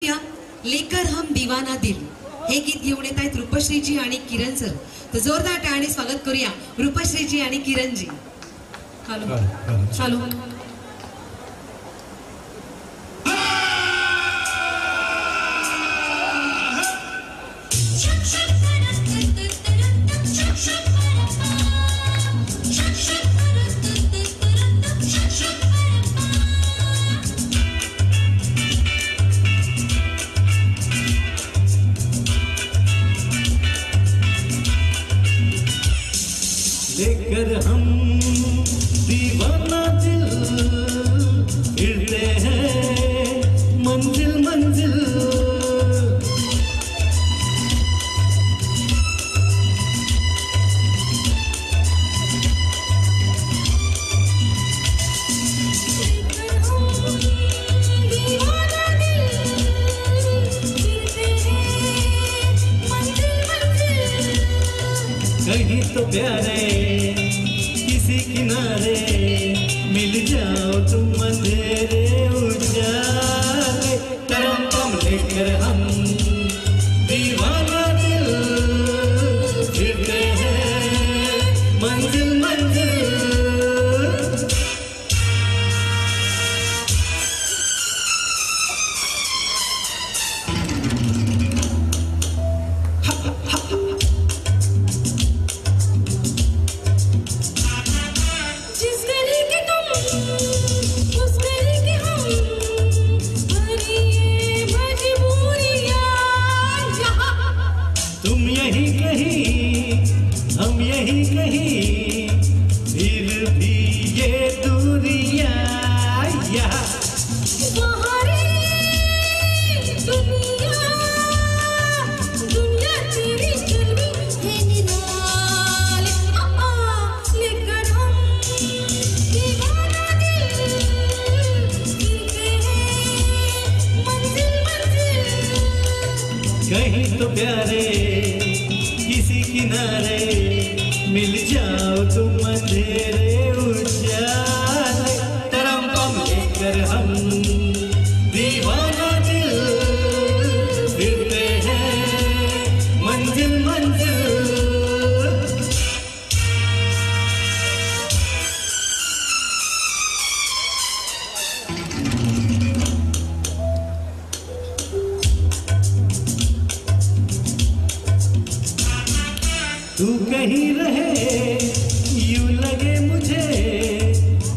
या लेकर हम दीवाना दिल हे गीत घेऊन येत आहेत रूपश्रीजी आणि किरण सर. तर जोरदार टाळ्याने स्वागत करूया रूपश्रीजी आणि किरणजी. हॅलो चालू. लेकर हम दीवाना दिल फिरते हैं मंजिल मंजिल. कहीं तो प्यारे किसी किनारे मिल जाओ तुम अंधेरे उजाले. तरम पम लेकर हम दीवाना दिल फिरते हैं मंजिल मंजिल. तुम यही कहीं हम यही कहीं फिर भी ये दूरियां यहाँ. दुनिया तेरी चलवी है निराले. लेकर हम दीवाना दिल फिरते हैं मंजिल मंजिल. कहीं तो प्यारे किसी किनारे मिल जाओ तुम अंधेरे उजाले. तरम पम लेकर हम दीवाना दिल फिरते हैं मंजिल मंजिल. तू कहीं रहे यूं लगे मुझे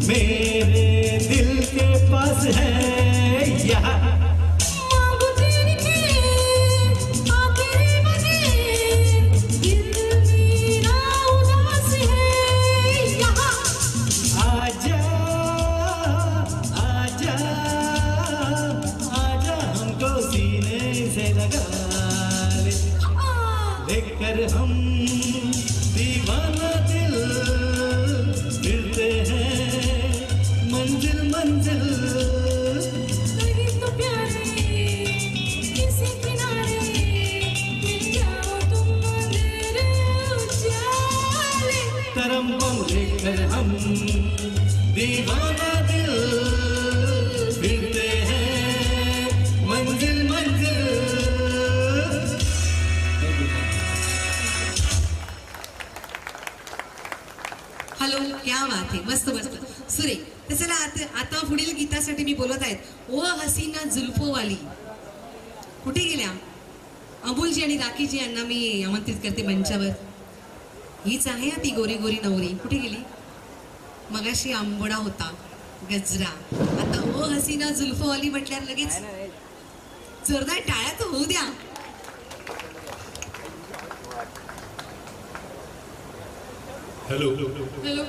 मेरे दिल के पास है यहाँ. मांगो तेरी के आखिरी बजे दिल मेरा उदास है यहाँ. आजा आजा आजा हमको सीने से लगा ले. लेकर हम दीवाना दिल फिरते हैं मंजिल मंजिल. कहीं तो प्यारे किसी किनारे मिल जाओ तुम अंधेरे उजाले. तरम पम लेकर हम दीवाना दिल फिरते हैं मंजिल मंजिल. हॅलो क्या बात आहे. मस्त मस्त सुरेख. तर चला आता पुढील गीतासाठी मी बोलत आहेत. ओ हसीना जुल्फोवाली कुठे गेल्या? अमोलजी आणि राखीजी यांना मी आमंत्रित करते मंचावर. हीच आहे ती गोरी गोरी नवरी. कुठे गेली? मगाशी आंबोडा होता गजरा. आता ओ हसीना जुल्फोवाली म्हटल्यावर लगेच जोरदार टाळ्या तर होऊ द्या. हेलो हॅलो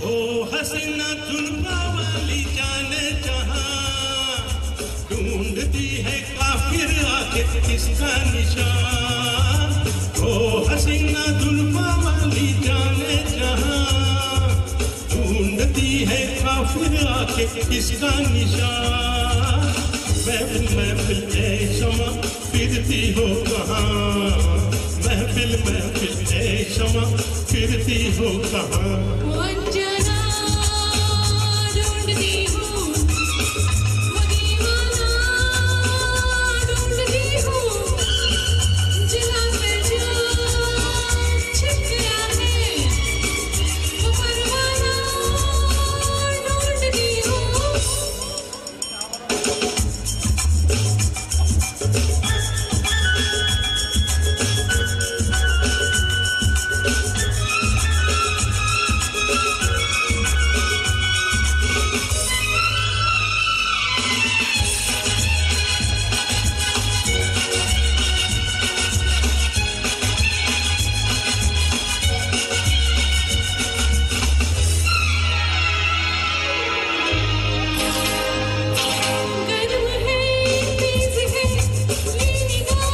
ओ हसीना जुल्फा वाली जाने जहां ढूंढती है काफिर आखिर किसका निशान. ओ हसीना जुल्फा वाली जाने जहां ढूंढती है काफिर आखिर किसका निशान. महफिल महफिल ए शमा फिरती हो कहाँ महफिल ए शमा फिरती हो कहाँ अंजना ढूंढती हूँ वो दीवाना ढूंढती हूँ जला कर जो छिप गया है वो परवाना ढूंढती हूँ गर्म है तेज है ये निगाह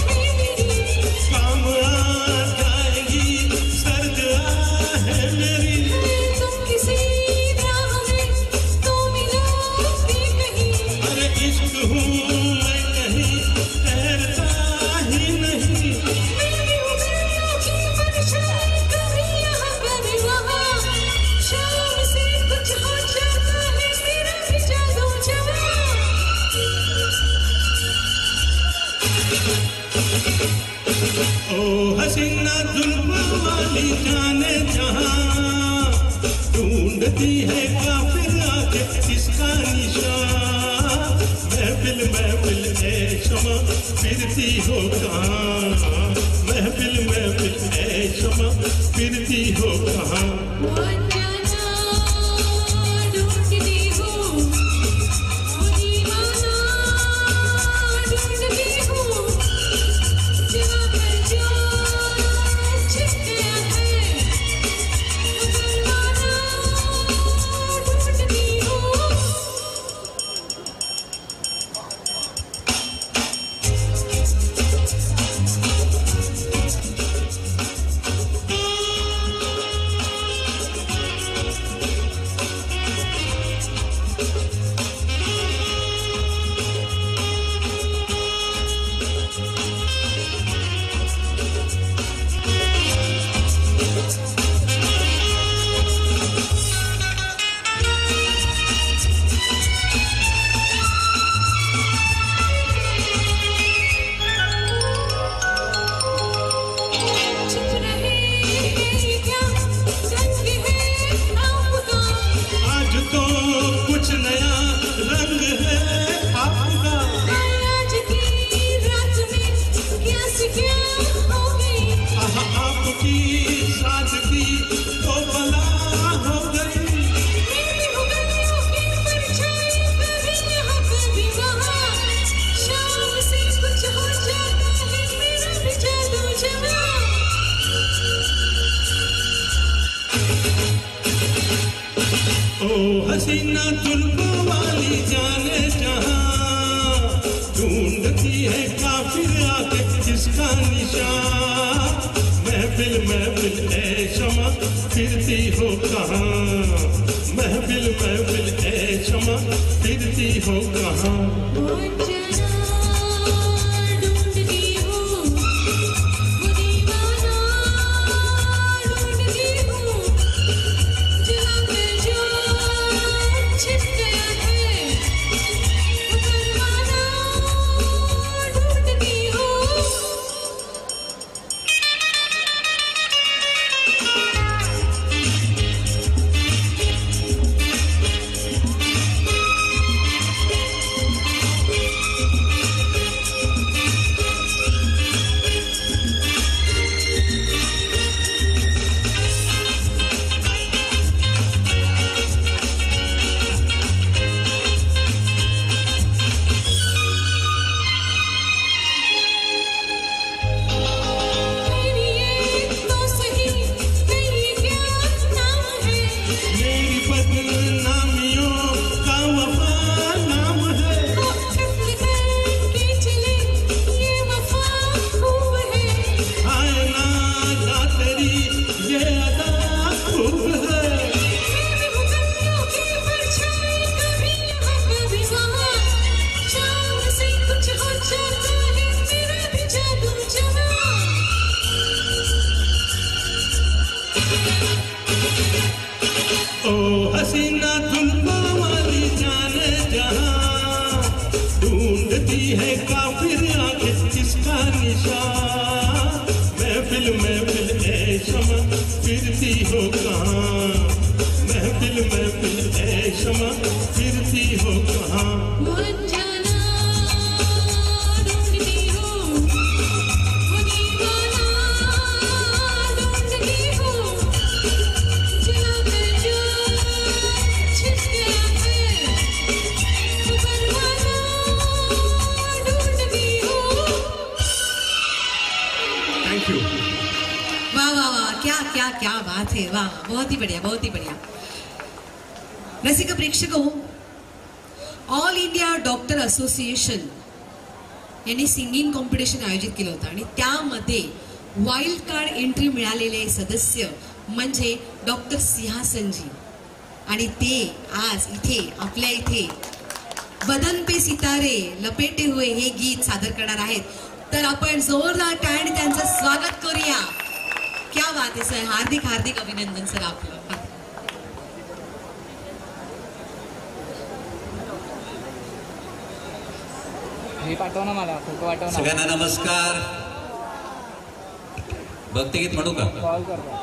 है मेरी काम आ जाएगी सर्द है मेरी तुम किसी राह में तो मिलोगे कहीं अरे इश्क हूँ मैं कहीं ठहरता ही नहीं मैं भी हूँ गर्मियों की परछाई कभी यहाँ कभी वहाँ शाम से कुछ हो जाता है मेरा भी जादू जवां ओ हसीना जुल्फों वाली जाने जहाँ ढूंढती है काफिर आके किसका निशान महफिल ए शमा फिरती हो कहाँ महफिल ए शमा फिरती हो कहाँ अंजना ढूंढती हूँ वो दीवाना ढूंढती हूँ जला कर जो छिप गया है वो परवाना ढूंढती हूँ छिप रहे ये क्या रंग है आपका आज तो कुछ नया रंग है आपका आज की रात में क्या से क्या हो गई आपकी सादगी तो भला हो गई मैं भी हूँ गर्मियों की परछाई कभी यहाँ कभी वहाँ शाम से कुछ हो जाता है मेरा भी जादू जवां ओ हसीना जुल्फों वाली जाने जहाँ ढूंढती है काफिर आके किसका निशान महफिल ए शमा फिरती हो कहाँ महफिल ए शमा फिरती हो कहाँ अंजना ढूंढती हूँ वो दीवाना ढूंढती हूँ जला कर जो छिप गया है वो परवाना ढूंढती हूँ ओ हसीना जुल्फों वाली जाने जहां ढूंढती है काफिर आंखें किसका निशान महफिल महफिल ए शमा फिरती हो कहाँ महफिल महफिल ए शमा फिरती हो कहाँ मंजना ढूंढती हूँ वो दीवाना ढूंढती हूँ जला कर जो छिप गया है वो परवाना ढूंढती हूँ थैंक यू वाह वाह वाह क्या क्या क्या बात है वाह बहुत ही बढ़िया बहुत ही बढ़िया रसिक प्रेक्षकों ऑल इंडिया डॉक्टर असोसिएशन यांनी सिंगिंग कॉम्पिटिशन आयोजित केलं होतं आणि त्यामध्ये वाईल्ड कार्ड एंट्री मिळालेले सदस्य म्हणजे डॉक्टर सिंहासनजी आणि ते आज इथे आपल्या इथे बदन पे सितारे लपेटे हुए हे गीत सादर करणार आहेत तर आपण जोरदार टाळ्याने त्यांचं स्वागत करूया क्या बात आहे सर हार्दिक हार्दिक अभिनंदन सर आपलं हे पाठव ना मला फोटो पाठव ना सगळ्यांना नमस्कार भक्तिगीत म्हणू का कॉल करतो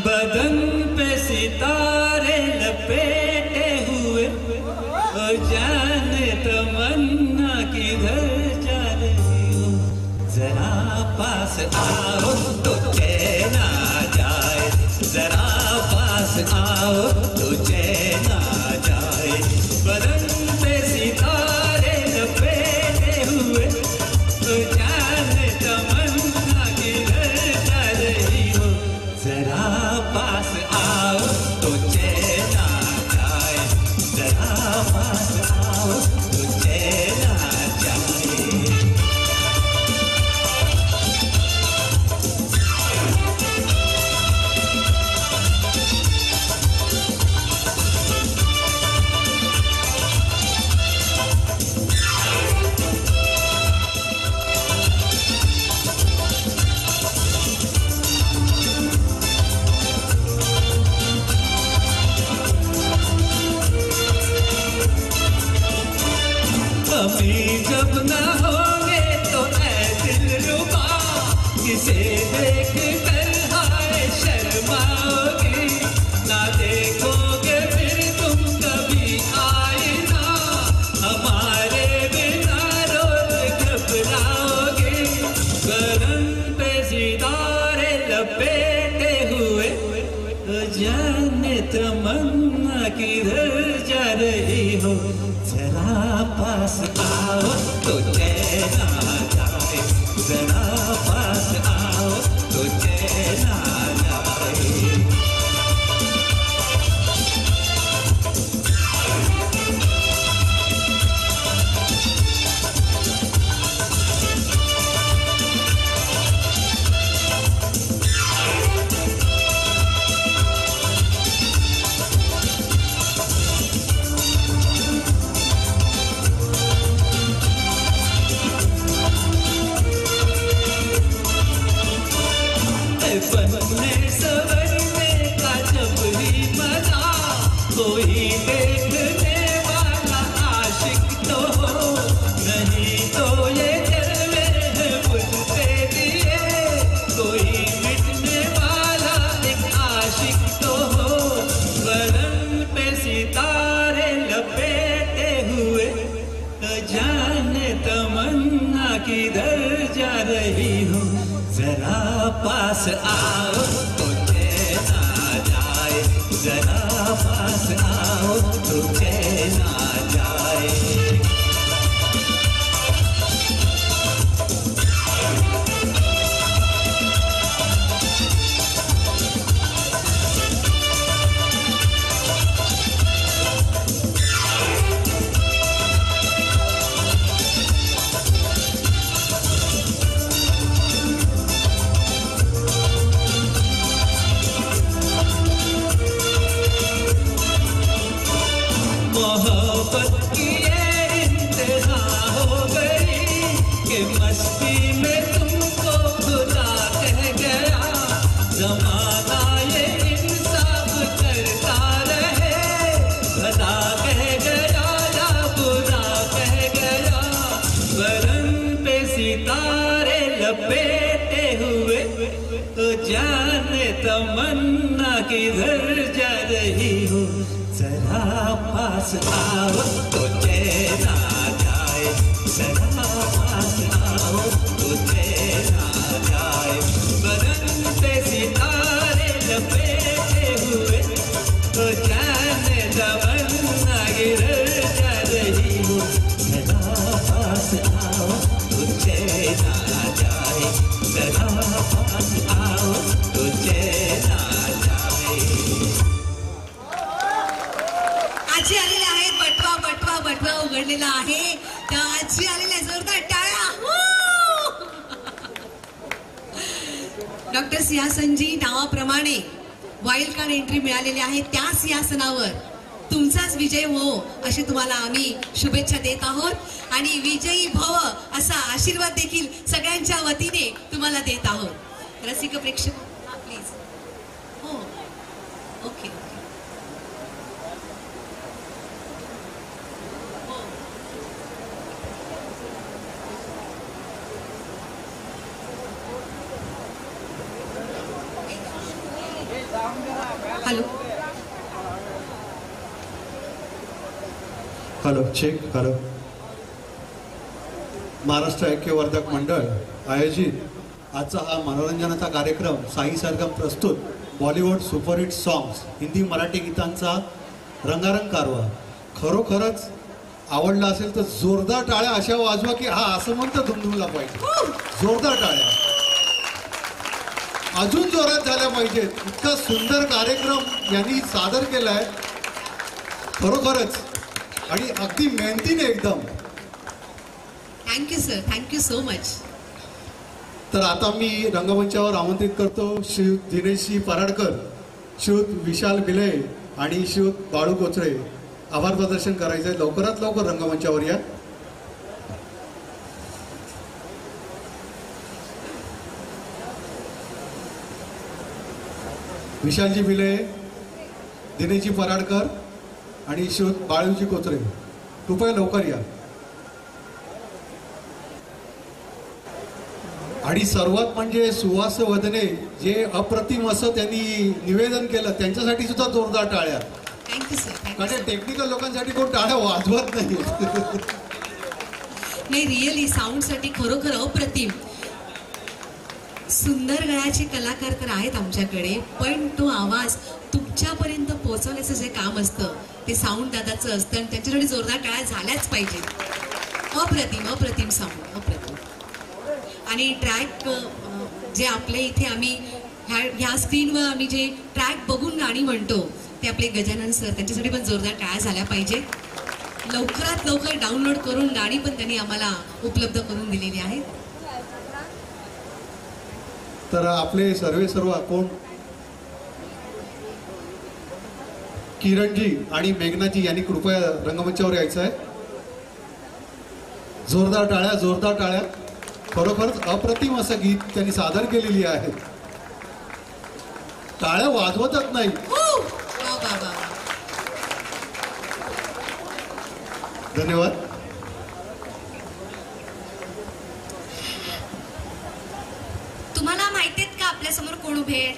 बदन पे सितारे लपेटे हुए ओ जाने तमन्ना किधर जा रही हो जरा पास आओ तो चैन आ जाए जरा पास आओ तो चैन आ जाए बदन पे सितारे लपेटे हुए ओ जाने तमन्ना किधर जा रही हो जरा पास आओ तो चैन आ जाए जरा पास आओ तो चैन आ जाए अभी जब न होंगे तो ऐ दिलरुबा किसे देख कर हाय शर्माओगे ना देखोगे फिर तुम कभी आईना हमारे बिना रोज घबराओगे बदन पे सितारे लपेटे हुए तो जाने तमन्ना किधर जा रही हो जरा पास आओ तो चैन आ जाए जरा पास आओ तो चैन आ जाए बनने सवरने का जब ही मजा कोई देखने वाला आशिक तो हो नहीं तो ये जलवे हैं मुझसे दिए कोई मिटने वाला एक आशिक तो हो बदन पे सितारे लपेटे हुए तो जाने तमन्ना किधर जा रही हो जरा पास आओ तो चैन आ जाए जरा पास आओ तो चैन आ जाए ओ जाने तमन्ना किधर जा रही हो, जरा पास आओ तो चैन आ जाए, जरा पास आओ तो चैन आ जाए। बरसते सितारे लपेटे हुए, ओ जाने तमन्ना किधर जा रही हो, जरा पास आओ तो चैन आ जाए, जरा पास आओ तो चैन आ जाए। आजी आलेल्या आहेत, बटवा बटवा बटवा उघडलेला आहे, त्या आजी आलेल्या जोरदार टाळ्या. डॉक्टर सिंहासनजी नावाप्रमाणे वाईल्ड कार्ड एंट्री मिळालेली आहे, त्या सिंहासनावर तुमचाच विजय हो अशी तुम्हाला आम्ही शुभेच्छा देत आहोत आणि विजयी भव असा आशीर्वाद देखील सगळ्यांच्या वतीने तुम्हाला देत आहोत. रसिक प्रेक्षक प्लीज. हो okay. Hello hello check. Hello. Maharashtra ऐक्यवर्धक मंडळ आयोजित आजचा हा मनोरंजनाचा कार्यक्रम साई सरगम प्रस्तुत Bollywood superhit songs Hindi Marathi गीतांचा रंगारंग कारवा खरोखरच आवडला असेल तर जोरदार टाळ्या अशा वाजवा की हा असं म्हणतं धुमधुमला पाहिजे. जोरदार टाळ्या अजून जोरात झाल्या पाहिजेत. इतका सुंदर कार्यक्रम यांनी सादर केलाय खरोखरच आणि अगदी मेहनतीने एकदम. Thank you sir, thank you so much. तर आता मी रंगमंचावर आमंत्रित करतो श्री दिनेशजी पराडकर, श्री विशाल बिले आणि श्री बाळू कोचरे. आभार प्रदर्शन करायचंय. लवकरात लवकर रंगमंचावर या. विशालजी बिले, दिनेशजी पराडकर आणि श्री बाळूजी कोचरे कृपया लवकर या. आणि सर्वात म्हणजे सुहास वदने जे अप्रतिम असं त्यांनी निवेदन केलं त्यांच्यासाठी सुद्धा जोरदार टाळ्या. Thank you sir. कारण टेक्निकल लोकांसाठी कोण टाळ्या वाजवत नाही. नाही रिअली साऊंडसाठी खरोखर अप्रतिम. सुंदर गळ्याचे कलाकार तर आहेत आमच्याकडे, पण तो आवाज तुमच्यापर्यंत पोहोचवण्याचं जे काम असतं ते साऊंड दादाचं असतं आणि त्यांच्यासाठी जोरदार टाळ्या झाल्याच पाहिजे. अप्रतिम अप्रतिम साऊंड, अप्रतिम. आणि ट्रॅक जे आपले इथे आम्ही ह्या स्क्रीनवर आम्ही जे ट्रॅक बघून गाणी म्हणतो ते आपले गजानन सर, त्यांच्यासाठी पण जोरदार टाळ्या झाल्या पाहिजे. लवकरात लवकर डाउनलोड करून गाणी पण त्यांनी आम्हाला उपलब्ध करून दिलेली आहेत. तर आपले सर्व कोण किरणजी आणि मेघनाजी यांनी कृपया रंगमंचावर यायचं आहे. जोरदार टाळ्या, जोरदार टाळ्या. खरोखरच अप्रतिम असं गीत त्यांनी सादर केलेली आहे. टाळ्या वाजवतच नाही. धन्यवाद. तुम्हाला माहिती आहेत का आपल्यासमोर कोण उभे आहेत?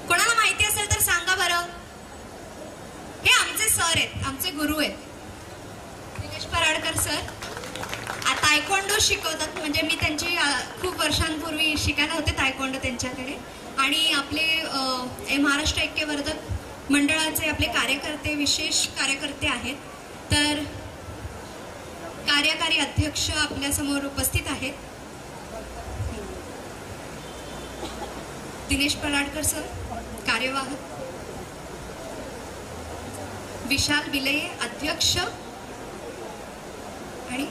कोणाला माहिती असेल तर सांगा बरं. हे आमचे सर आहेत, आमचे गुरु आहेत. दिनेश पराडकर सर तायक्वांडो शिकवतात. म्हणजे मी त्यांची खूप वर्षांपूर्वी शिकायला होते तायक्वांडो त्यांच्याकडे. आणि आपले महाराष्ट्र ऐक्यवर्धक मंडळाचे आपले कार्यकर्ते, विशेष कार्यकर्ते आहेत. तर कार्यकारी अध्यक्ष आपल्यासमोर उपस्थित आहेत. दिनेश पराडकर सर कार्यवाहक, विशाल बिले अध्यक्ष आणि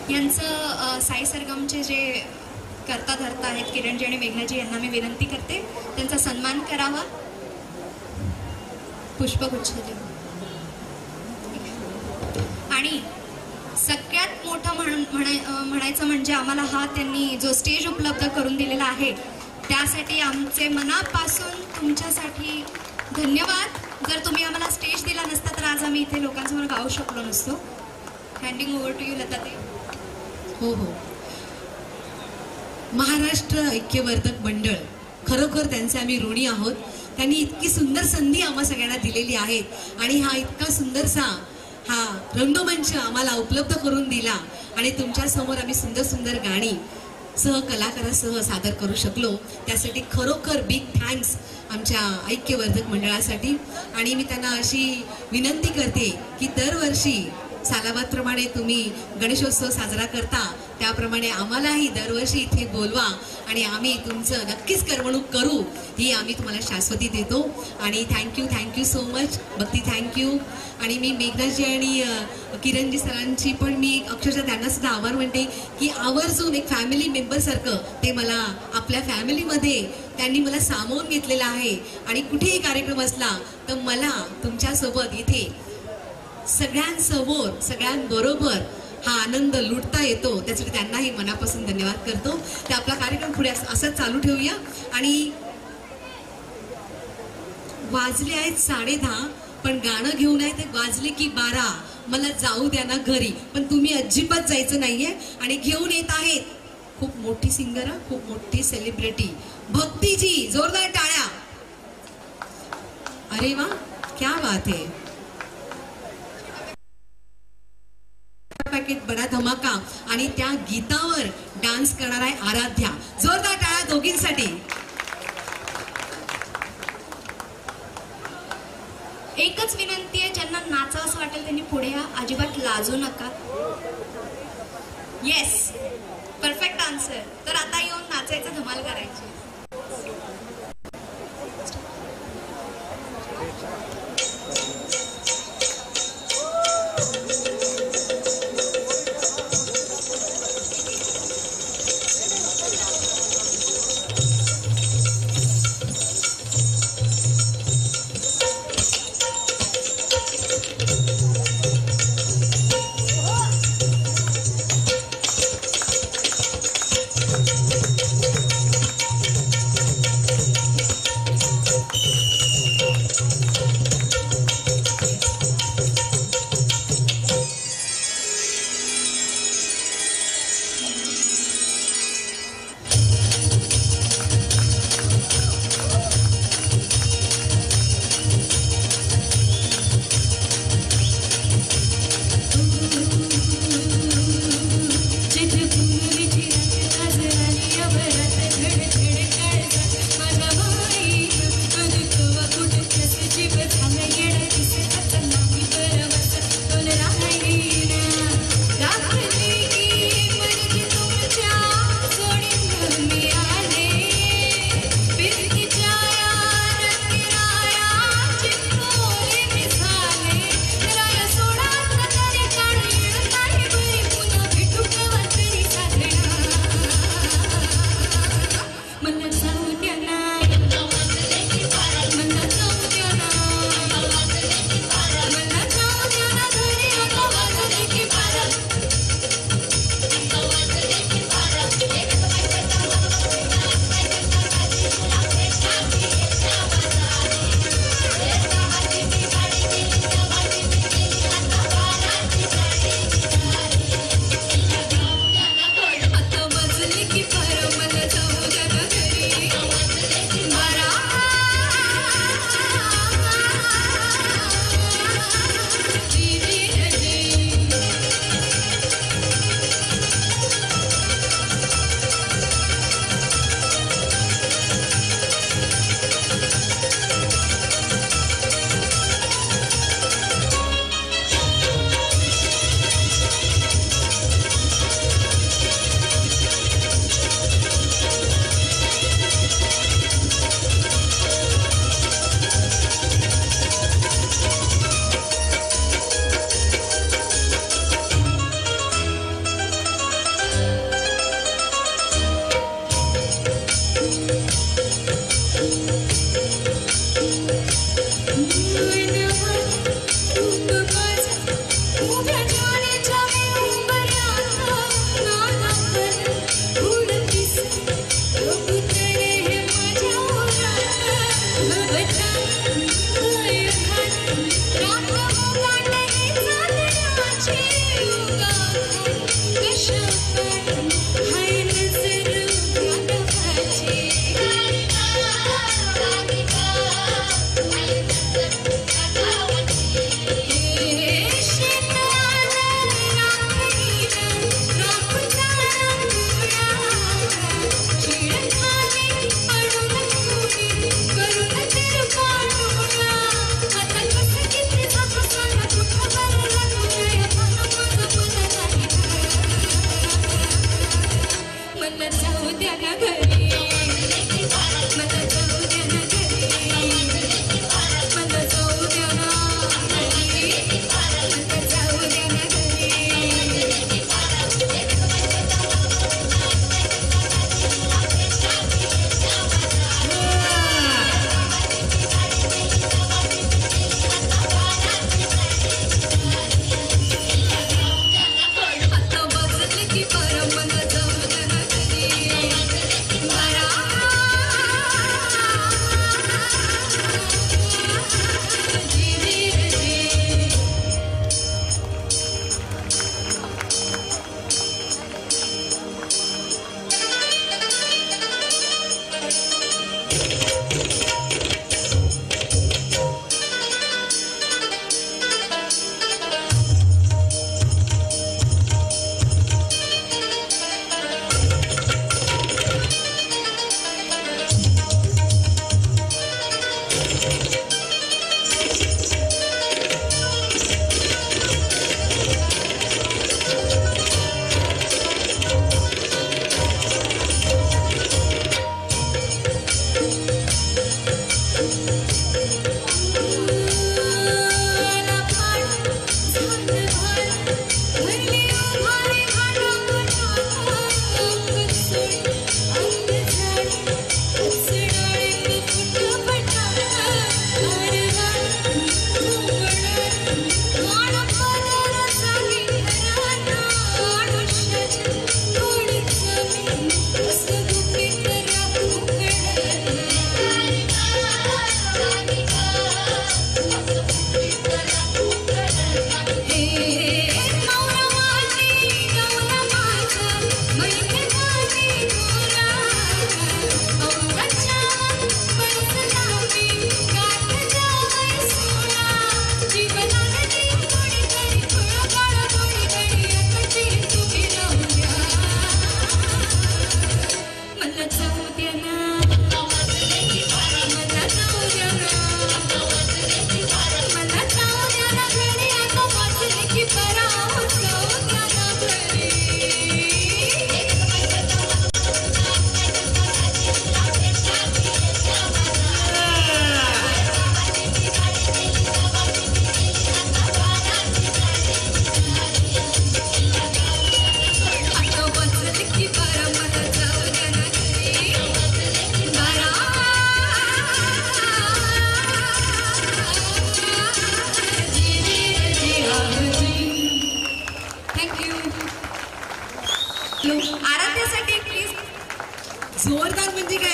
यांचं साई सरगमचे जे करता धरता आहेत किरणजी आणि मेघनाजी यांना मी विनंती करते त्यांचा सन्मान करावा. पुष्पगुच्छ देऊ. आणि सगळ्यात मोठं म्हणायचं म्हणजे आम्हाला हा त्यांनी जो स्टेज उपलब्ध करून दिलेला आहे त्यासाठी आमचे मनापासून तुमच्यासाठी धन्यवाद. जर तुम्ही आम्हाला स्टेज दिला नसता आम्ही इथे लोकांसमोर गाऊ शकलो नसतो. Handing over to you Lata ताई. हो हो. महाराष्ट्र ऐक्यवर्धक मंडळ, खरोखर त्यांचे आम्ही ऋणी आहोत. त्यांनी इतकी सुंदर संधी आम्हा सगळ्यांना दिलेली आहे आणि हा इतका सुंदरसा हा रंगमंच आम्हाला उपलब्ध करून दिला आणि तुमच्या समोर आम्ही सुंदर सुंदर गाणी सहकलाकारासह सादर करू शकलो. त्यासाठी खरोखर बिग थँक्स आमच्या ऐक्यवर्धक मंडळासाठी. आणि मी त्यांना अशी विनंती करते की दरवर्षी सालाबादप्रमाणे तुम्ही गणेशोत्सव साजरा करता त्याप्रमाणे आम्हालाही दरवर्षी इथे बोलवा आणि आम्ही तुमचं नक्कीच करमणूक करू, ही आम्ही तुम्हाला शाश्वती देतो. आणि थँक्यू सो मच भक्ती, थँक्यू. आणि मी मेघनाजी आणि किरणजी सरांची पण मी अक्षरशः त्यांना सुद्धा आभार म्हणते की आवर्जून एक फॅमिली मेंबरसारखं ते मला आपल्या फॅमिलीमध्ये त्यांनी मला सामावून घेतलेलं आहे. आणि कुठेही कार्यक्रम असला तर मला तुमच्यासोबत इथे सगळ्यांसमोर सगळ्यांबरोबर हा आनंद लुटता येतो. त्यासाठी त्यांनाही मनापासून धन्यवाद करतो. तर आपला कार्यक्रम पुढे असंच चालू ठेवूया. आणि वाजले आहेत 10:30 पण गाणं घेऊन आहे ते वाजले की 12. मला जाऊ द्या ना घरी, पण तुम्ही अजिबात जायचं नाहीये. आणि घेऊन येत आहेत खूप मोठी सिंगर, खूप मोठी सेलिब्रिटी भक्तीजी. जोरदार टाळ्या. अरे वा, क्या बात है. पॅकेट बडा धमाका आणि त्या गीतावर डान्स करणार आहे आराध्या. जोरदार टाळ्या दोघींसाठी. एकच विनंती आहे, ज्यांना नाचावं असं वाटेल त्यांनी पुढे या, अजिबात लाजू नका. Yes, perfect answer. तर आता येऊन नाचायचं, धमाल करायची.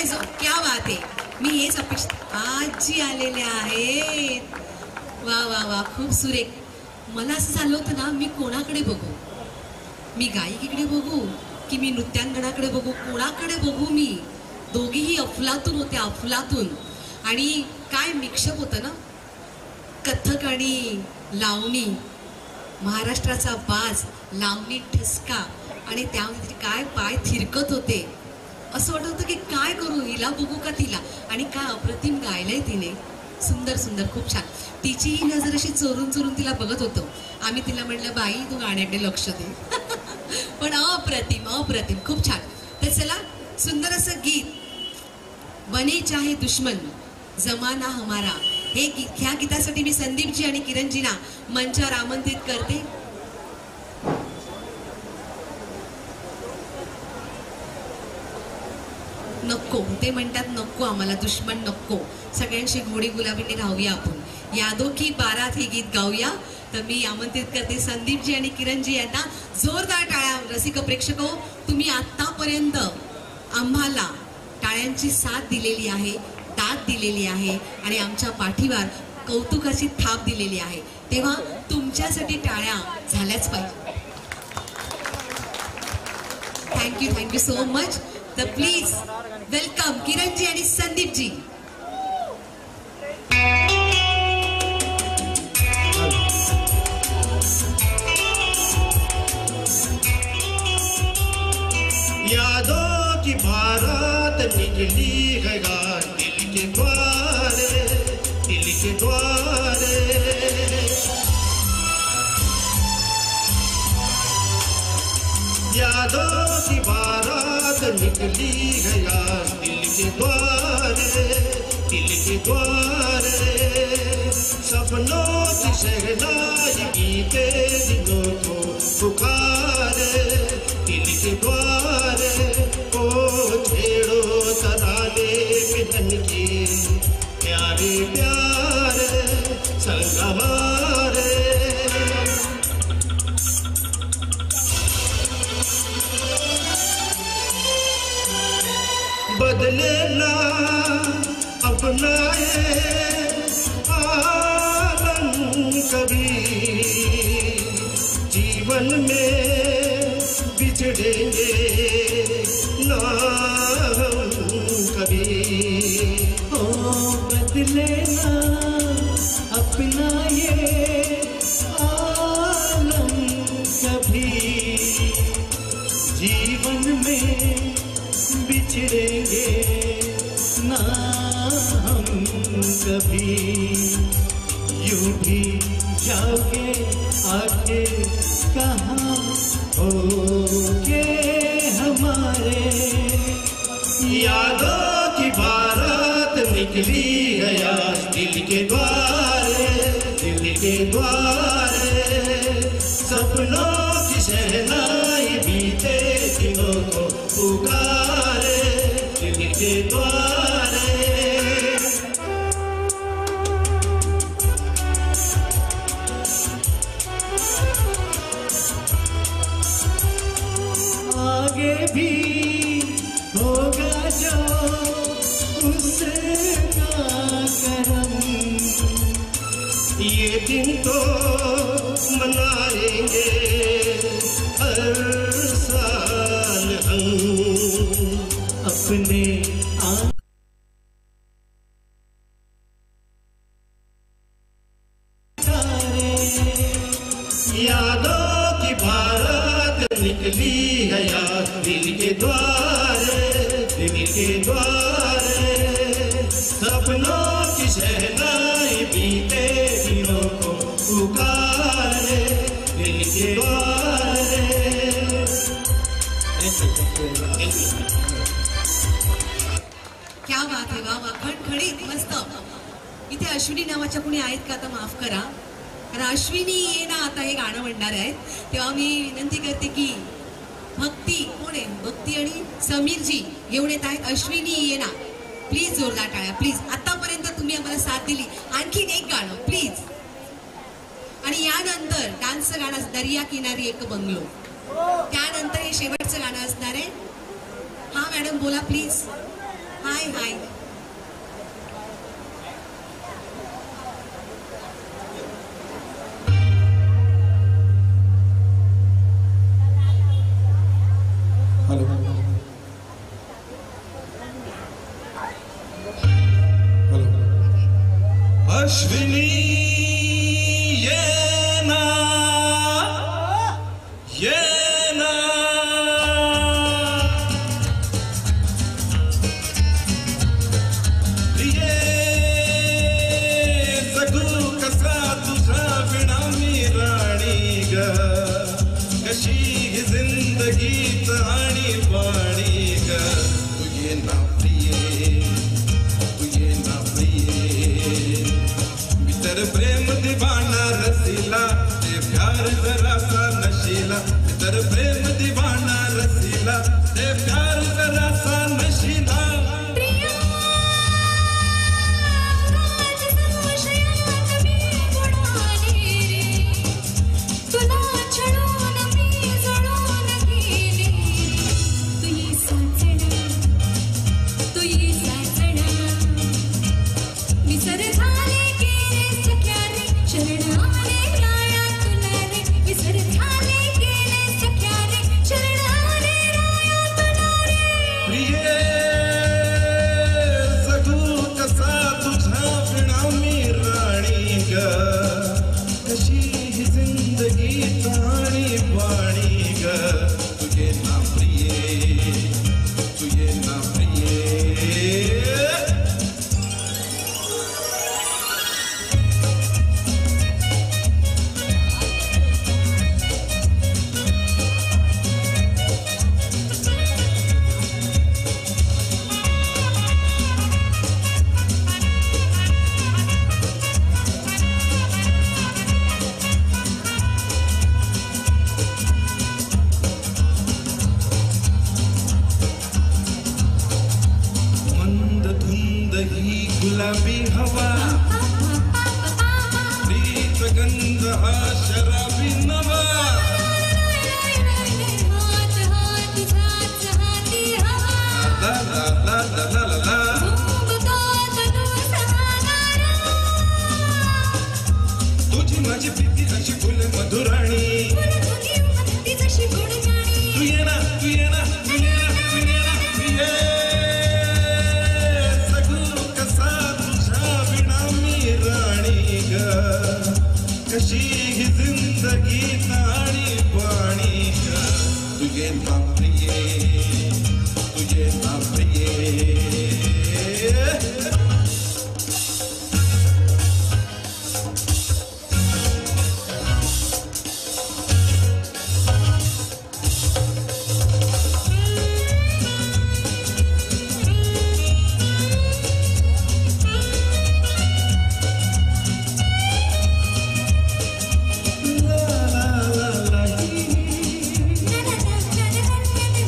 आहे जो क्या बात आहे. मी हेच अपेक्षा आजी आलेल्या आहेत. वा वा वा खूप सुरेख. मला असं झालं होतं ना मी कोणाकडे बघू, मी गायिकेकडे बघू की मी नृत्यांगणाकडे बघू, कोणाकडे बघू मी. दोघीही अफलातून होत्या, अफलातून. आणि काय मिक्सअप होतं ना, कथ्थक आणि लावणी, महाराष्ट्राचा बाज, लावणी ठसका आणि त्यामध्ये काय पाय थिरकत होते. असं वाटत होतं की काय करू, हिला बघू का तिला. आणि काय अप्रतिम गायलंय तिने, सुंदर सुंदर, खूप छान. तिचीही नजर अशी चोरून चोरून तिला बघत होतो आम्ही. तिला म्हटलं बाई तू गाण्याकडे लक्ष दे. पण अप्रतिम अप्रतिम, खूप छान. तर चला सुंदर असं गीत बने चाहे दुश्मन जमाना हमारा, हे गीत, ह्या गीतासाठी मी संदीपजी आणि किरणजींना मंचावर आमंत्रित करते. नको ते म्हणतात, नको आम्हाला दुश्मन नको, सगळ्यांशी घोडी गुलाबीने राहूया आपण, यादो की बारात हे गीत गाऊया. तर मी आमंत्रित करते संदीपजी आणि किरणजी यांना. जोरदार टाळ्या. रसिक प्रेक्षक हो, तुम्ही आतापर्यंत आम्हाला टाळ्यांची साथ दिलेली आहे, दाद दिलेली आहे आणि आमच्या पाठीवर कौतुकाची थाप दिलेली आहे. तेव्हा तुमच्यासाठी टाळ्या झाल्याच पाहिजे. Thank you so much. तर प्लीज वेलकम किरणजी आणि संदीपजी. यादों की बारात निकली है दिल के द्वारे, दिल के द्वारे. यादों की बारात निकली है दिल के द्वारे, दिल के द्वारे. सपनों की शहनाई बीते दिलों को पुकारे, दिल के द्वारे. ओ छेड़ो तराने मिलन की प्यारे प्यारे संग हमारे. बदले ना अपना ये आलम कभी, जीवन में बिछड़ेंगे ना हम कभी. ओ बदले ना अपना ये आलम कभी, जीवन में बिछड़ेंगे ना हम कभी. यूं भी जाओगे आके कहाँ होगे हमारे. यादों की बारात निकली गया दिल के द्वारे, दिल के द्वारे. सपनों की शहनाई बीते दिनों को पुकारे, दिल के द्वारे. आगे भी होगा जो उसका करम, ये दिन तो मनाएंगे हर साल हम अपने यादों की बारात निकली गया दिल के द्वारे, दिल के द्वारे. सपनों की शहनाई बीते दिनों को पुकारे, दिल के द्वारे. क्या बात आहे. वा वा, खणखणीत मस्त. इथे अश्विनी नावाच्या कोणी आहेत का, आता माफ करा. कारण अश्विनी ये ना आता हे गाणं म्हणणार आहेत, तेव्हा मी विनंती करते की भक्ती कोण आहे, भक्ती आणि समीरजी घेऊन येत आहेत. अश्विनी ये ना, प्लीज जोरदार टाळ्या प्लीज. आतापर्यंत तुम्ही आम्हाला साथ दिली. आणखीन एक गाणं प्लीज. आणि यानंतर डान्सचं गाणं दर्या किनारी एक बंगलो, त्यानंतर हे शेवटचं गाणं असणार आहे. हा मॅडम बोला please. High high. Hello hello. Ashwini ये ना ये जगू कसा तुझा बिना मी राणी ग कशी ही जिंदगीत आणि पाणी ग तू ये ना प्रिये मी तर प्रेम दिवाना रसीला ते प्यार जरासा नशीला मी तर प्रेम दिवाना रसीला ते प्यार जरासा नशीला प्रिया काज संशयात मी बुडाले रे तुला छळून मी जळून गेले तू ये साचणा विसर झाले गेले सख्या रे शरण आले राया तुला रे विसर झाले गेले सख्या रे शरण आले राया तुला रे प्रिये जगू कसा तुझा बिना मी राणी ग कशी ही जिंदगी ताणी पाणी ग तुझे ना प्रिये मंद धुंद ही गुलाबी हवा प्रीत गंध हा शराबी नवा हात हात जात हाती हवा ला ला ला ला ला ला ला झुंबतो तू सहागारा तुझी माझी प्रीती अशी फुल मधुराणी तुझी मस्ती जशी गुणगाणी तू ये ना प्रिये जगू कसा तुझा बिना मी राणी ग कशी ही जिंदगी ताणी पाणी ग तुझे ना प्रिये Na na na na na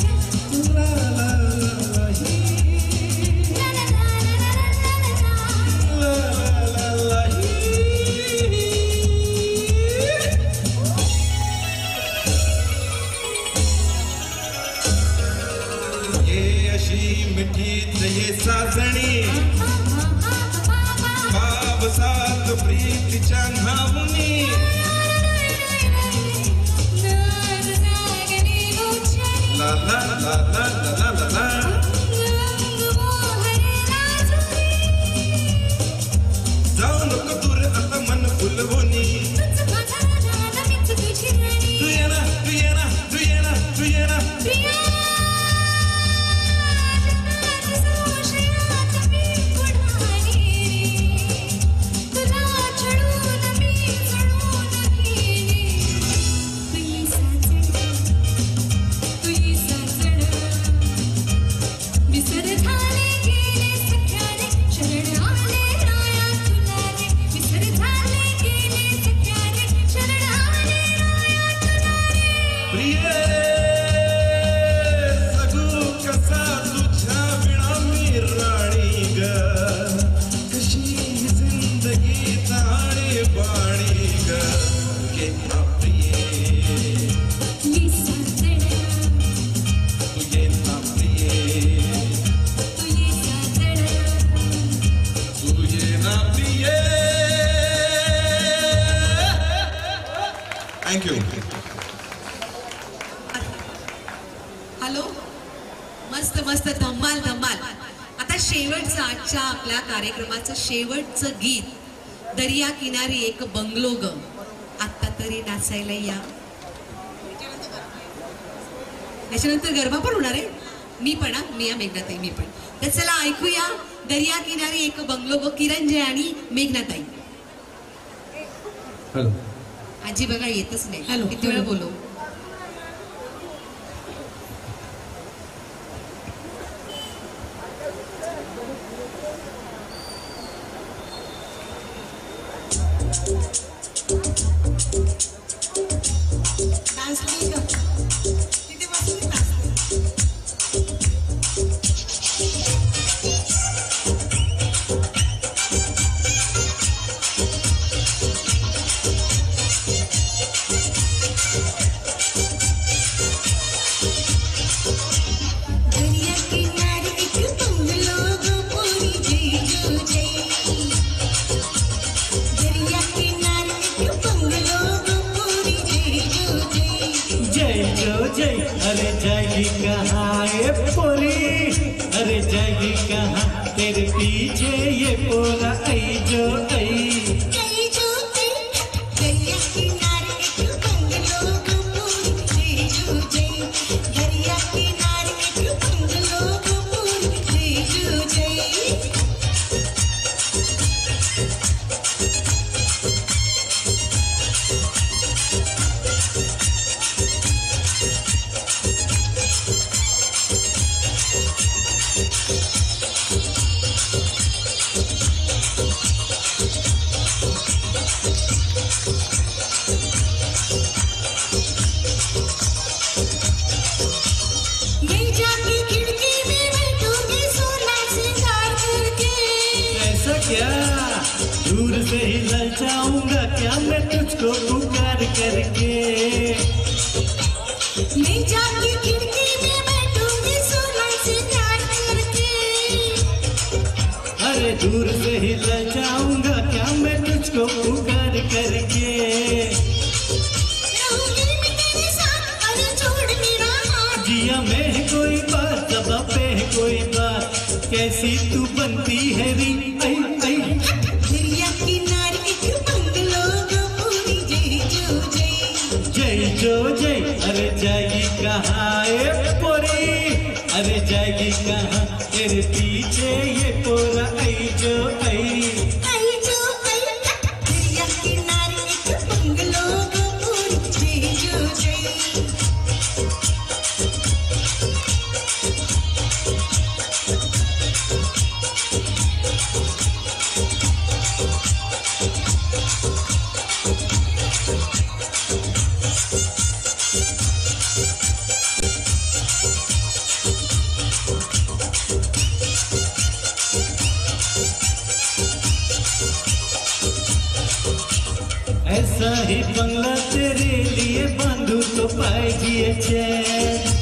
na thank you. Hello, मस्त मस्त, धम्माल धम्माल. आता शेवटचं आजच्या आपल्या कार्यक्रमाचं शेवटचं गीत, दर्या किनारी एक बंगलो ग, आता तरी नाचायला या. त्याच्यानंतर गरबा पण होणार आहे. मी पण, मी मेघनाताई मी पण. तर चला ऐकूया दर्या किनारी एक बंगलो ग, किरण आणि मेघनाताई. हॅलो. आजी बघा येतच नाही. हॅलो. किती वेळा बोलू. डान्स नाही का तिथे बसून डान्स. दरिया किनारे एक बंगलो गो पूरी जय जो जय. दरिया किनारे एक बंगलो गो पूरी जय जो जय. जय जो जय, अरे जाएगी कहाँ ये पोरी, अरे जाएगी कहाँ तेरे पीछे ये पोरा आई जो आई. जय जो जय. दरिया किनारे एक बंगलो गो पूरी जय जो जय. दरिया किनारे एक बंगलो गो पूरी जय जो जय. मैं जाके खिड़की में बैठूंगी सोना सिंगार करके. ऐसा क्या, दूर से ही ललचाऊंगा क्या मैं तुझको पुकार करके. मैं जाके खिड़की में बैठूंगी सोना सिंगार करके. अरे दूर से ही ललचाऊंगा क्या मैं तुझको पुकार करके. रहूंगी मैं तेरे साथ, अरे छोड़ मेरा हाथ. जिया में है कोई बात, दबा पे है कोई बात, कैसी तू बनती है री आई आई. दरिया किनारे एक बंगलो गो पूरी जय जो जय. जय जो जय, अरे जाएगी कहाँ ये पोरी, अरे जाएगी कहाँ तेरे पीछे ये पोरा आई जो आई. आई जो आई. दरिया किनारे एक बंगलो गो पूरी जय जो जय. ऐसा ही बंगला तेरे लिए बांधू तो पाएगी चैन.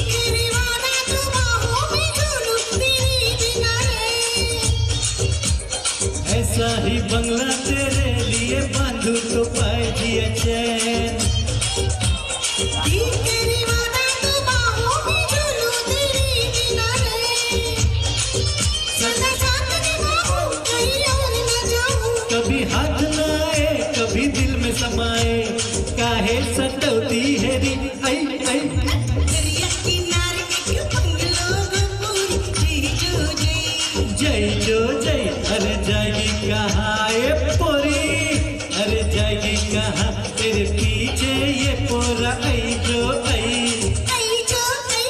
तेरे वाला तो बाहों में झूलूं तेरे बिना रे. ऐसा ही बंगला तेरे लिए बांधू तो पाएगी चैन. तेरे वाला तो बाहों में झूलूं तेरे बिना रे. सदा साथ निभाऊं, कहीं और न जाऊं. कभी हाथ न आए कभी दिल में समाए, काहे सटौती है री आई आई. दरिया किनारे एक बंगलो गो पूरी जय जो जय. जय जो जय, अरे जाएगी कहाँ ये पोरी, अरे जाएगी कहाँ तेरे पीछे ये पोरा आई जो आई. आई जो आई.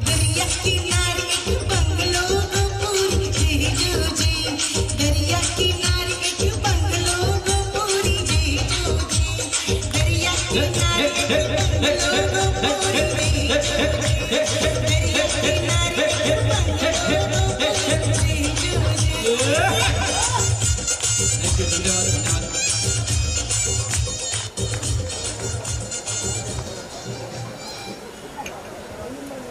दरिया किनारे एक बंगलो गो पूरी जय जो जय. दरिया किनारे एक बंगलो गो पूरी जय जो जय. दरिया किनारे एक बंगलो गो पूरी जय जो जय. दरिया किनारे एक बंगलो गो पूरी जय जो जय.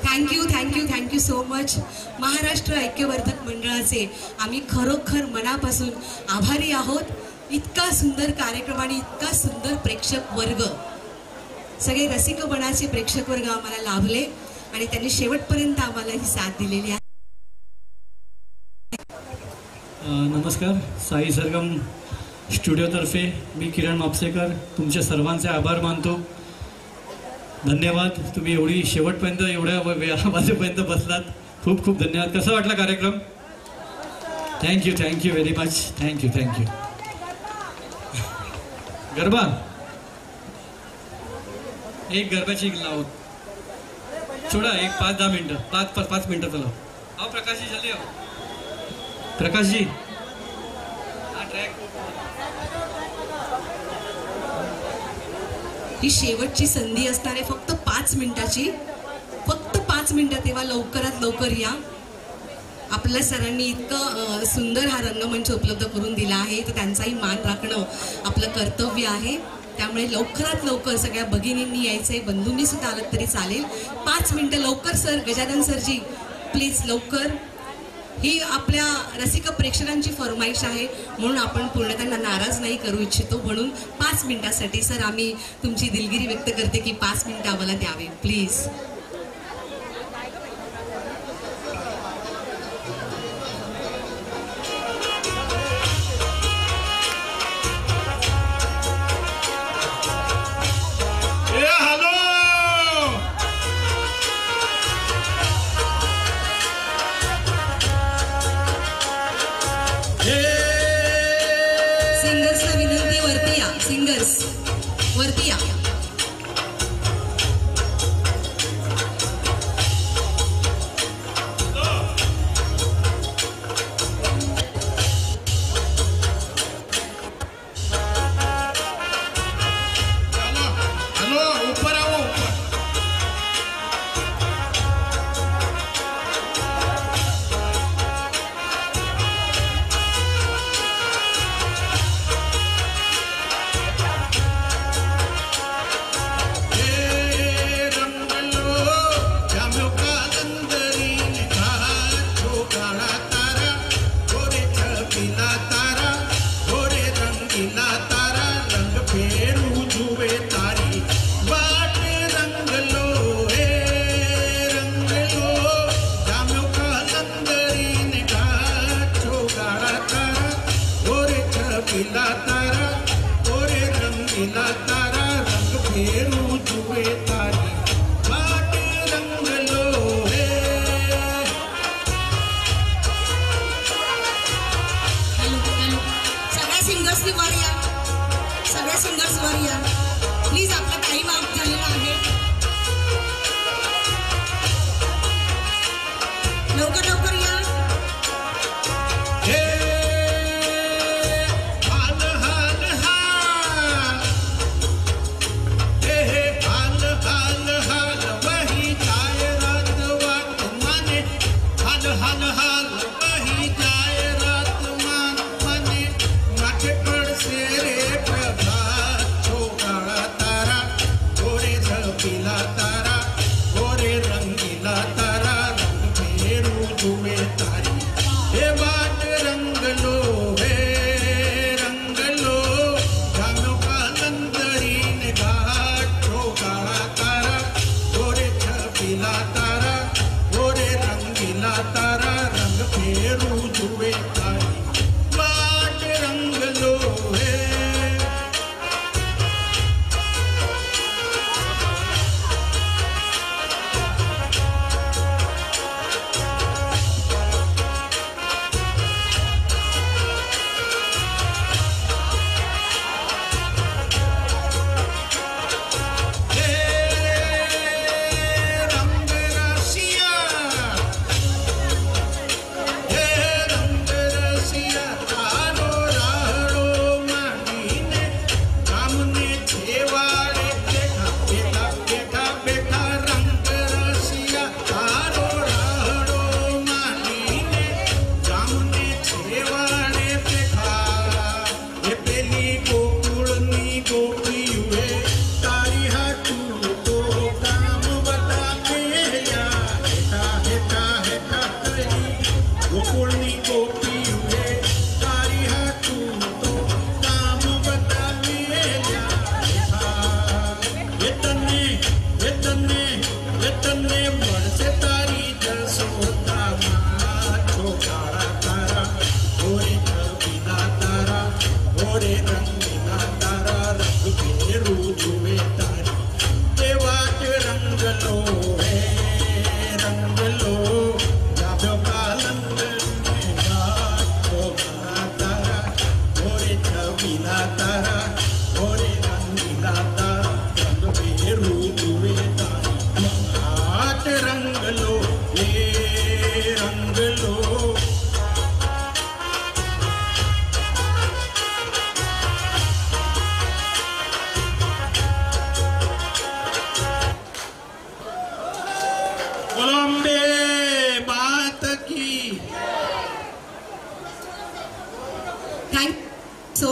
Thank you thank you thank you so much. Maharashtra ऐक्यवर्धक मंडळाचे आम्ही खरोखर मनापासून आभारी आहोत. इतका सुंदर कार्यक्रम आणि इतका सुंदर प्रेक्षक वर्ग, सगळे रसिकपणाचे प्रेक्षक वर्ग आम्हाला लाभले आणि त्यांनी शेवटपर्यंत आम्हाला ही साथ दिलेली आहे. नमस्कार. साई सरगम स्टुडिओतर्फे मी किरण मापसेकर तुमच्या सर्वांचे आभार मानतो. धन्यवाद. तुम्ही एवढी शेवटपर्यंत एवढ्या वाजेपर्यंत बसलात. खूप खूप धन्यवाद. कसा वाटला कार्यक्रम? Thank you very much. Thank you. Garba एक गरब्याची लाव छोडा. एक 5-10 मिनटं 5 मिनटं चला. आओ प्रकाशजी, जल्दी आओ. प्रकाशजी हा ट्रॅक. ही शेवटची संधी असणार आहे फक्त 5 मिनिटाची. फक्त 5 मिनिटं, तेव्हा लवकरात लवकर या. आपल्या सरांनी इतकं सुंदर हा रंगमंच उपलब्ध करून दिला आहे, तर त्यांचाही मान राखणं आपलं कर्तव्य आहे. त्यामुळे लवकरात लवकर सगळ्या भगिनींनी यायचंय, बंधूंनी सुद्धा आलं तरी चालेल. 5 मिनिटं लवकर. सर, गजानन सरजी प्लीज लवकर. ही आपल्या रसिक प्रेक्षकांची फरमाईश आहे, म्हणून आपण पूर्ण त्यांना नाराज नाही करू इच्छितो. म्हणून 5 मिनिटासाठी सर आम्ही तुमची दिलगिरी व्यक्त करते की 5 मिनिटं आम्हाला द्यावे प्लीज. सिंगर्सला विनंती, वरती या. सिंगर्स वरती या. प्लीज आपला टाइम आउट झालेला आहे. लवकर लवकर या. से रे प्रभात छोका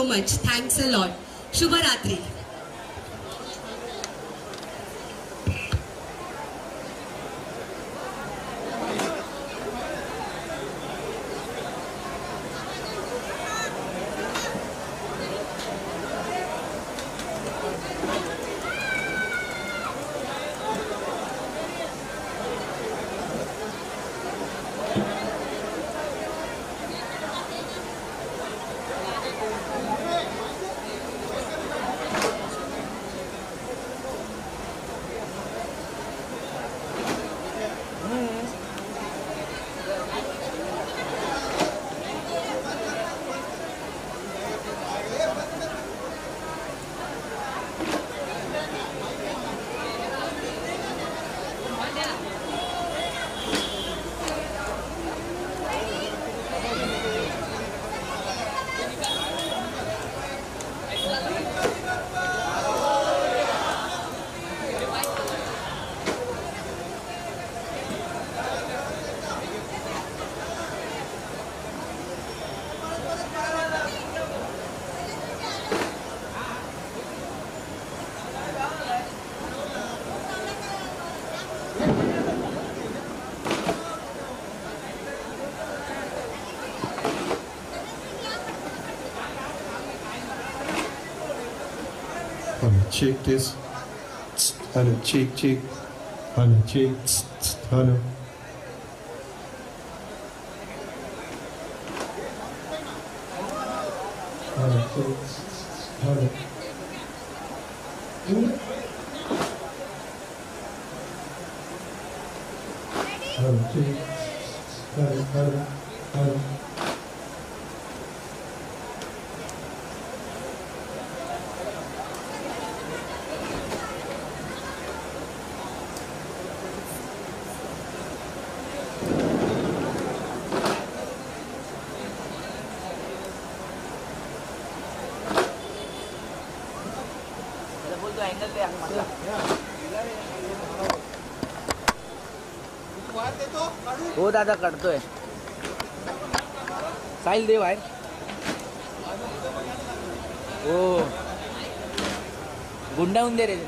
मच. Thanks a lot. शुभरात्री. Check this. Hello, check. Hello, check. Hello. Hello, check. Hello. Hello, check. Hello. बोलतो अँगल ते म्हटलं. हो दादा काढतोय. साईल दे बाहेर. हो गुंडाळून दे रे.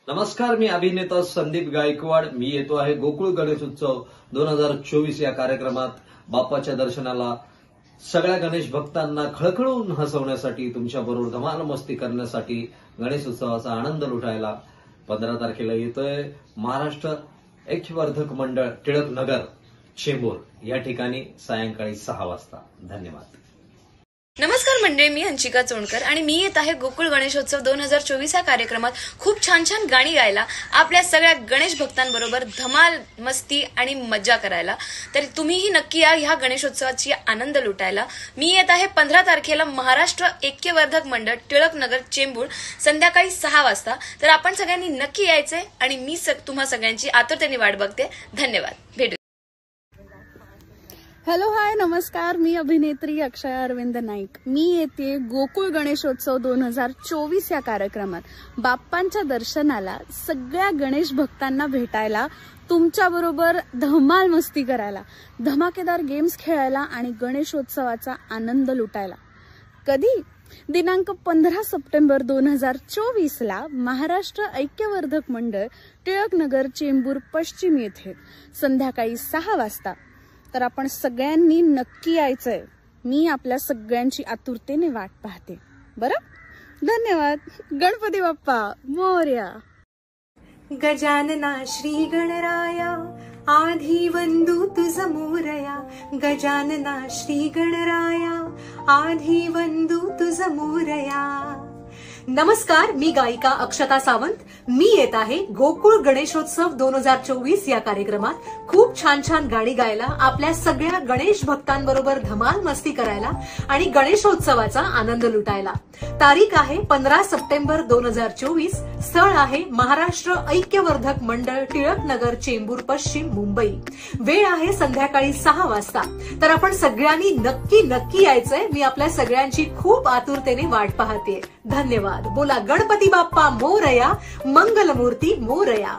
नमस्कार, मी अभिनेता संदीप गायकवाड. मी येतो आहे गोकुळ गणेश उत्सव 2024 या कार्यक्रमात बाप्पाच्या दर्शनाला सगळ्या गणेश भक्तांना खळखळून हसवण्यासाठी, तुमच्याबरोबर धमाल मस्ती करण्यासाठी, गणेश उत्सवाचा आनंद लुटायला 15 तारखेला येतोय महाराष्ट्र ऐक्यवर्धक मंडळ टिळक नगर चेंबूर या ठिकाणी सायंकाळी 6 वाजता. धन्यवाद. नमस्कार मंडळी, मी हंचिका चोणकर आणि मी येत आहे गोकुळ गणेशोत्सव 2024 या कार्यक्रमात खूप छान छान गाणी गायला, आपल्या सगळ्या गणेश भक्तांबरोबर धमाल मस्ती आणि मज्जा करायला. तर तुम्हीही नक्की या ह्या गणेशोत्सवाची आनंद लुटायला. मी येत आहे 15 तारखेला महाराष्ट्र ऐक्यवर्धक मंडळ टिळक नगर चेंबूर संध्याकाळी 6 वाजता. तर आपण सगळ्यांनी नक्की यायचंय आणि मी तुम्हा सगळ्यांची आतुरतेने वाट बघते. धन्यवाद. भेटू. हॅलो, हाय, नमस्कार. मी अभिनेत्री अक्षया अरविंद नाईक. मी येते गोकुळ गणेशोत्सव 2024 या कार्यक्रमात बाप्पांच्या दर्शनाला, सगळ्या गणेश भक्तांना भेटायला, तुमच्याबरोबर धमाल मस्ती करायला, धमाकेदार गेम्स खेळायला आणि गणेशोत्सवाचा आनंद लुटायला. कधी? दिनांक 15 सप्टेंबर 2024ला महाराष्ट्र ऐक्यवर्धक मंडळ टिळक नगर चेंबूर पश्चिम येथे संध्याकाळी 6 वाजता. तर आपण सगळ्यांनी नक्की यायचंय. मी आपल्या सगळ्यांची आतुरतेने वाट पाहते. बरं, धन्यवाद. गणपती बाप्पा मोरया. गजानना श्री गणराया आधी वंदू तुझ मोरया. गजानना श्री गणराया आधी वंदू तुझ मोरया. नमस्कार, मी गायिका अक्षता सावंत. मी येत आहे गोकुळ गणेशोत्सव 2024 या कार्यक्रमात खूप छान छान गाणी गायला, आपल्या सगळ्या गणेश भक्तांबरोबर धमाल मस्ती करायला आणि गणेशोत्सवाचा आनंद लुटायला. तारीख आहे 15 सप्टेंबर 2024. स्थळ आहे महाराष्ट्र ऐक्यवर्धक मंडळ टिळक नगर चेंबूर पश्चिम मुंबई. वेळ आहे संध्याकाळी 6 वाजता. तर आपण सगळ्यांनी नक्की नक्की यायचंय. मी आपल्या सगळ्यांची खूप आतुरतेने वाट पाहते. धन्यवाद. बोला गणपती बाप्पा मोरया, मंगलमूर्ती मोरया.